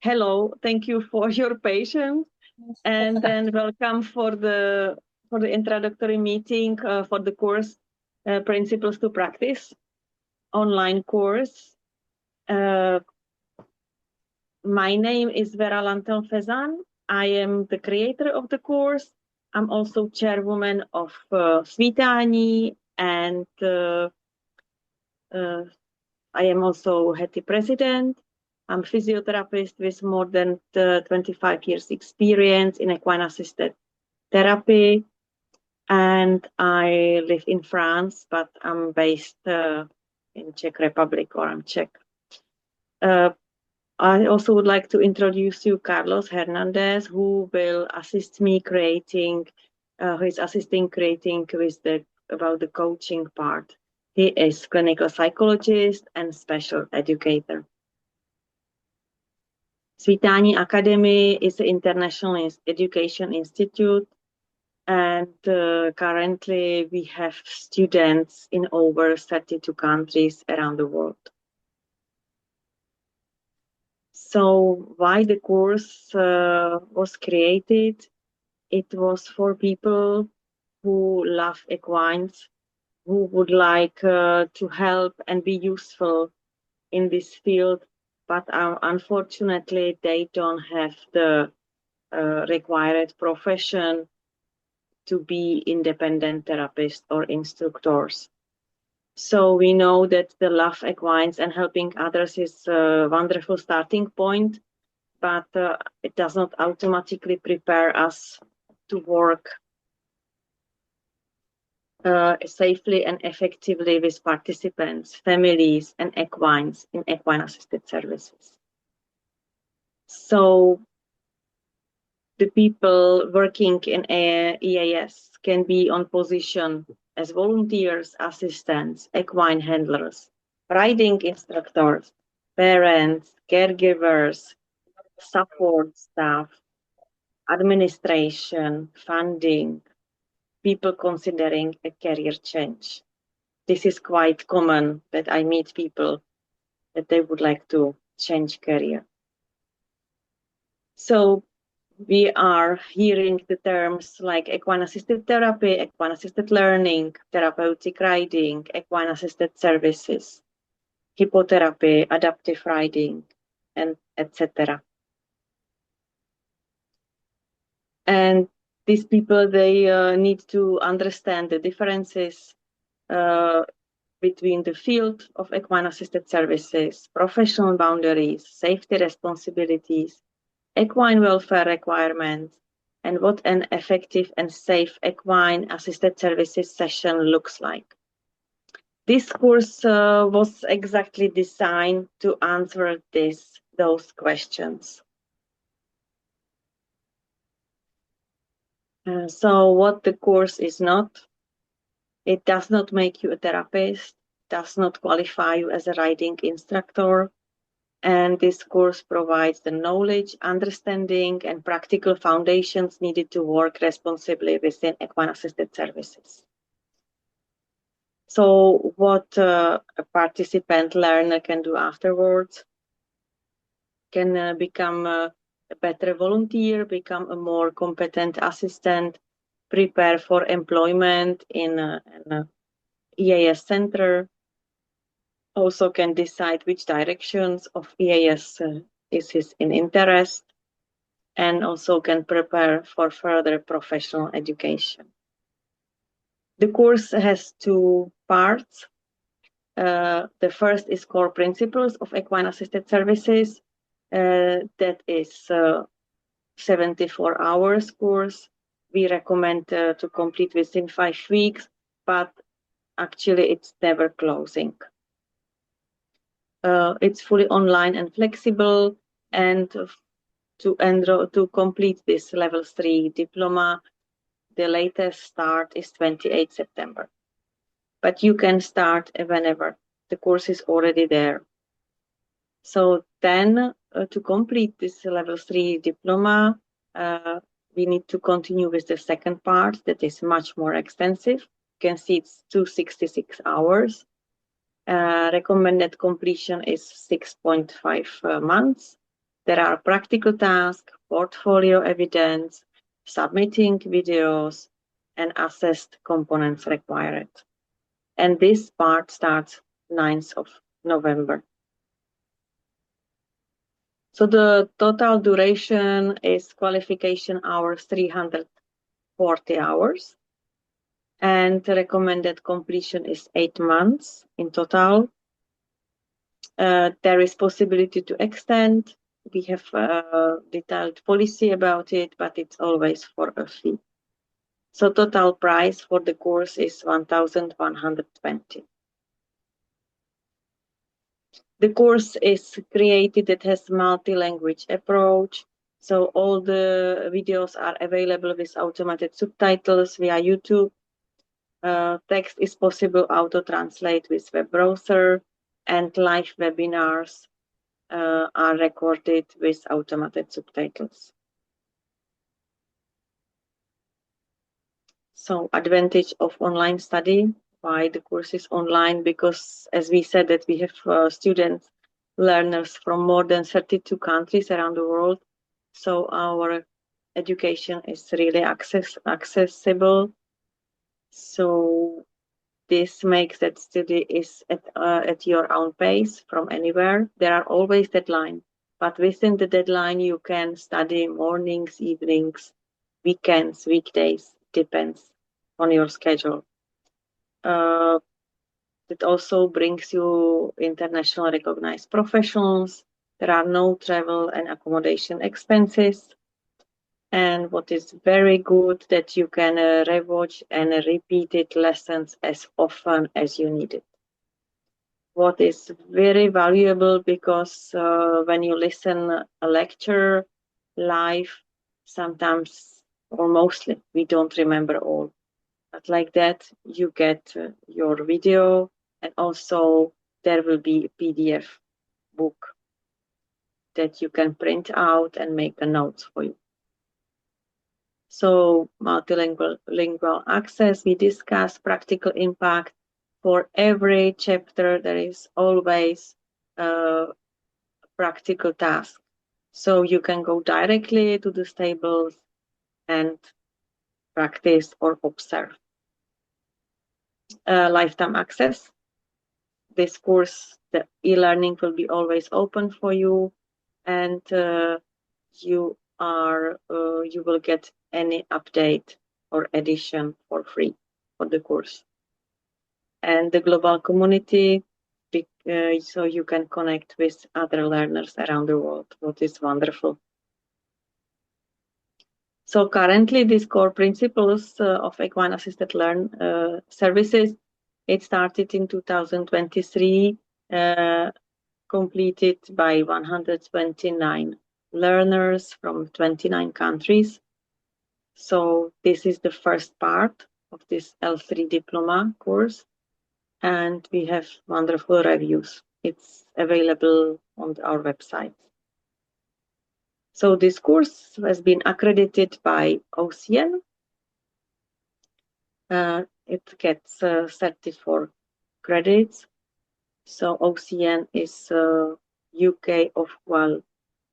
Hello, thank you for your patience, and then welcome for the introductory meeting for the course Principles to Practice online course. My name is Vera Lanton-Fezan. I am the creator of the course. I'm also chairwoman of Svitání, and I am also HETI president. I'm a physiotherapist with more than 25 years experience in equine assisted therapy. And I live in France, but I'm based in Czech Republic, or I'm Czech. I also would like to introduce you Carlos Hernandez, who will assist me creating, who is assisting creating about the coaching part. He is clinical psychologist and special educator. Svitání Academy is an international education institute, and currently we have students in over 32 countries around the world. So why the course was created? It was for people who love equines, who would like to help and be useful in this field, but unfortunately they don't have the required profession to be independent therapists or instructors. So we know that the love equines and helping others is a wonderful starting point, but it does not automatically prepare us to work safely and effectively with participants, families, and equines in equine-assisted services. So the people working in EAS can be on position as volunteers, assistants, equine handlers, riding instructors, parents, caregivers, support staff, administration, funding, people considering a career change. This is quite common that I meet people that they would like to change career. So we are hearing the terms like equine-assisted therapy, equine-assisted learning, therapeutic riding, equine-assisted services, hippotherapy, adaptive riding, and etc. And these people, they need to understand the differences between the field of equine-assisted services, professional boundaries, safety responsibilities, equine welfare requirements, and what an effective and safe equine-assisted services session looks like. This course was exactly designed to answer those questions. So what the course is not, it does not make you a therapist, does not qualify you as a riding instructor, and this course provides the knowledge, understanding, and practical foundations needed to work responsibly within equine-assisted services. So what a participant learner can do afterwards, can become a better volunteer, become a more competent assistant, prepare for employment in an EAS center, also can decide which directions of EAS is his in interest, and also can prepare for further professional education. The course has two parts. The first is core principles of equine-assisted services. That is 74 hours course. We recommend to complete within 5 weeks, but actually it's never closing. It's fully online and flexible, and to complete this level 3 diploma, the latest start is 28 September. But you can start whenever. The course is already there. So then to complete this level 3 diploma, we need to continue with the second part that is much more extensive. You can see it's 266 hours. Recommended completion is 6.5 months. There are practical tasks, portfolio evidence, submitting videos, and assessed components required. And this part starts 9th of November. So the total duration is qualification hours 340 hours, and the recommended completion is 8 months in total. There is possibility to extend. We have a detailed policy about it, but it's always for a fee. So total price for the course is 1,120. The course is created, it has multi-language approach. So all the videos are available with automated subtitles via YouTube. Text is possible auto-translate with web browser, and live webinars are recorded with automated subtitles. So advantage of online study. Why the course is online? Because as we said that we have students, learners from more than 32 countries around the world. So our education is really accessible. So this makes that study is at your own pace from anywhere. There are always deadlines, but within the deadline you can study mornings, evenings, weekends, weekdays, depends on your schedule. It also brings you international recognized professionals. There are no travel and accommodation expenses. And what is very good that you can rewatch and repeat it lessons as often as you need it. What is very valuable because when you listen a lecture live, sometimes or mostly we don't remember all. But like that, you get your video, and also there will be a PDF book that you can print out and make the notes for you. So multilingual access, we discuss practical impact. For every chapter, there is always a practical task. So you can go directly to the tables and practice or observe. Lifetime access. This course, the e-learning will be always open for you, and you will get any update or addition for free for the course. And the global community, so you can connect with other learners around the world, what is wonderful. So currently, these core principles of equine assisted learn services, it started in 2023, completed by 129 learners from 29 countries. So this is the first part of this L3 diploma course, and we have wonderful reviews. It's available on our website. So this course has been accredited by OCN. It gets 34 credits. So OCN is a UK official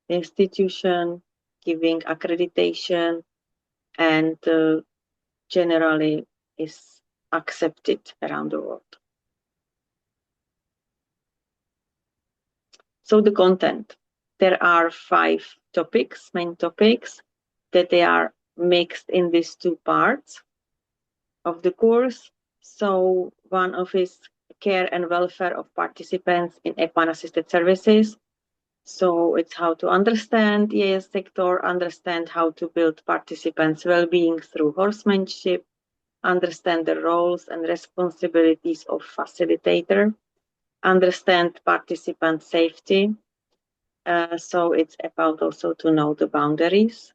institution giving accreditation, and generally is accepted around the world. So the content, there are 5 topics, main topics, that they are mixed in these 2 parts of the course. So one of is care and welfare of participants in equine assisted services. So it's how to understand EAS sector, understand how to build participants' well-being through horsemanship, understand the roles and responsibilities of facilitator, understand participant safety. So it's about also to know the boundaries.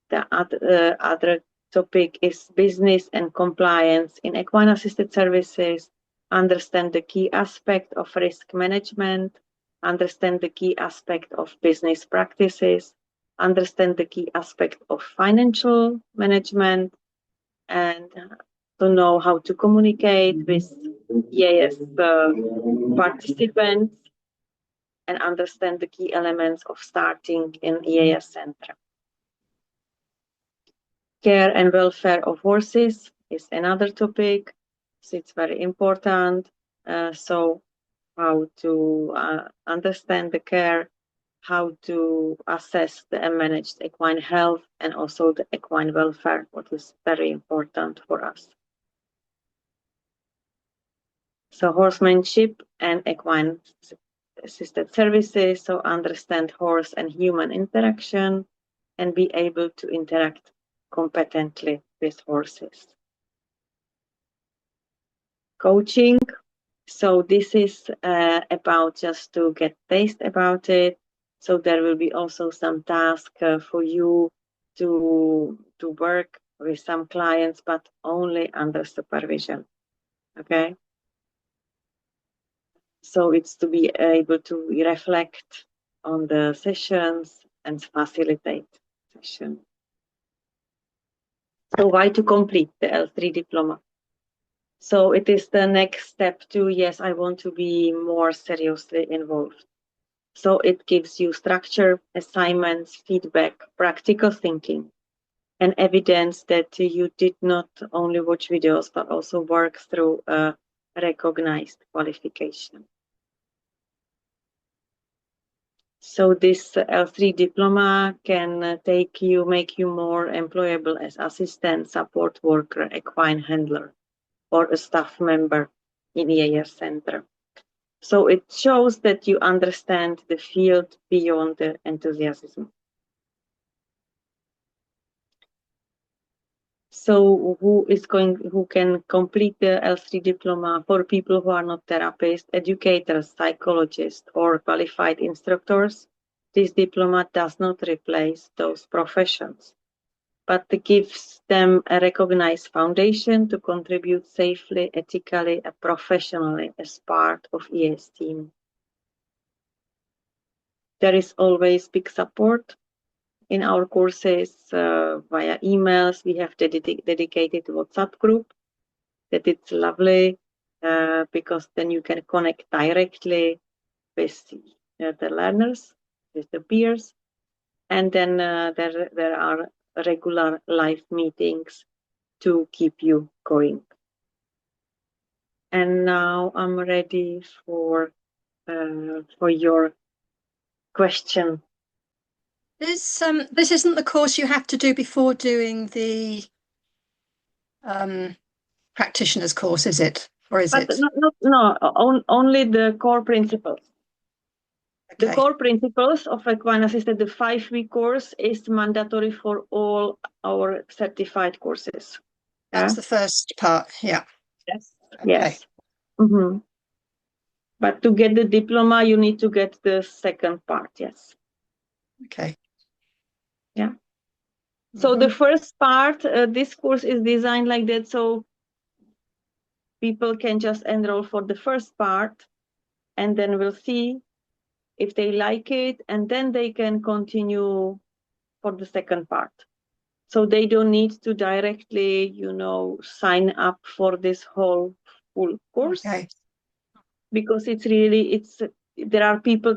The other topic is business and compliance in equine assisted services, understand the key aspect of risk management, understand the key aspect of business practices, understand the key aspect of financial management, and to know how to communicate with EAS participants. and understand the key elements of starting in EAS center. Care and welfare of horses is another topic, so it's very important. So how to understand the care, how to assess and manage the equine health, and also the equine welfare, what is very important for us. So horsemanship and equine assisted services, so understand horse and human interaction and be able to interact competently with horses. Coaching, so this is about just to get taste about it. So there will be also some task for you to work with some clients, but only under supervision, okay? So it's to be able to reflect on the sessions and facilitate sessions. So why to complete the L3 diploma? So it is the next step to, yes, I want to be more seriously involved. So it gives you structure, assignments, feedback, practical thinking, and evidence that you did not only watch videos, but also work through a recognized qualification. So this L3 diploma can make you more employable as assistant, support worker, equine handler, or a staff member in EAS center. So it shows that you understand the field beyond the enthusiasm. So who can complete the L3 diploma? For people who are not therapists, educators, psychologists, or qualified instructors, this diploma does not replace those professions, but gives them a recognized foundation to contribute safely, ethically, and professionally as part of EAS team. There is always big support in our courses via emails. We have dedicated WhatsApp group that it's lovely because then you can connect directly with the learners, with the peers. And then there are regular live meetings to keep you going. And now I'm ready for your question. This isn't the course you have to do before doing the practitioner's course, is it? Or is it? No, only the core principles. Okay. The core principles of equine assisted, the 5-week course, is mandatory for all our certified courses. That's the first part, yeah. Yes. Okay. Yes. Mm-hmm. But to get the diploma, you need to get the second part, yes. Okay. Yeah. So the first part, this course is designed like that, so people can just enroll for the first part, and then we'll see if they like it, and then they can continue for the second part. So they don't need to directly, sign up for this whole full course. Okay. Because there are people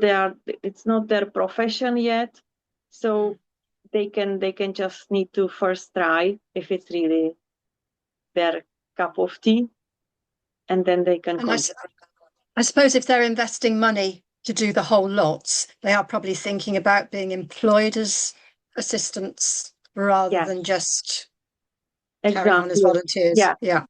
it's not their profession yet, so they can just need to first try if it's really their cup of tea, and then they can continue. I suppose if they're investing money to do the whole lot, they are probably thinking about being employed as assistants rather than just carrying on as volunteers. Yeah.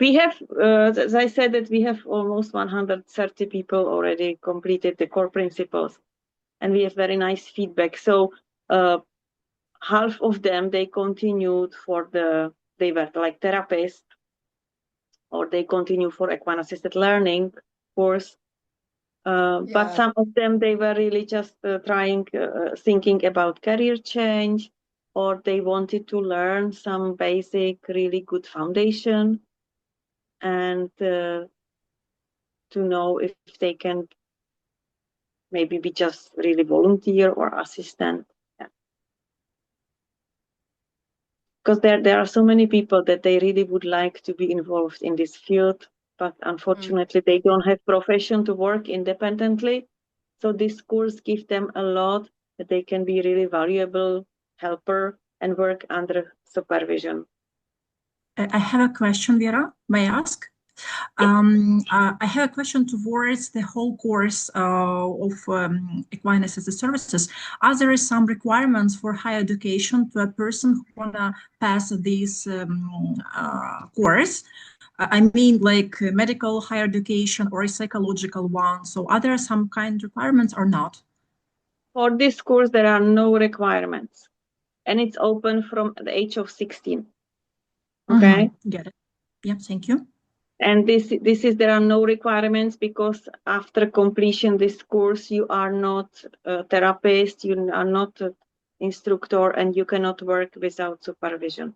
We have, as I said, that we have almost 130 people already completed the core principles, and we have very nice feedback. So half of them, they continued they were like therapists, or they continue for equine assisted learning course. But some of them, they were really just thinking about career change, or they wanted to learn some basic, really good foundation, and to know if they can maybe be just really volunteer or assistant. Because there are so many people that they really would like to be involved in this field, but unfortunately they don't have profession to work independently. So this course gives them a lot that they can be really valuable helper and work under supervision. I have a question, Vera. May I ask? I have a question towards the whole course of Equinus as a Services. Are there some requirements for higher education to a person who wanna pass this course? I mean, like medical higher education or a psychological one. So are there some kind of requirements or not? For this course, there are no requirements, and it's open from the age of 16. Okay. Get it. Yeah, thank you. And there are no requirements because after completion this course, you are not a therapist, you are not an instructor, and you cannot work without supervision.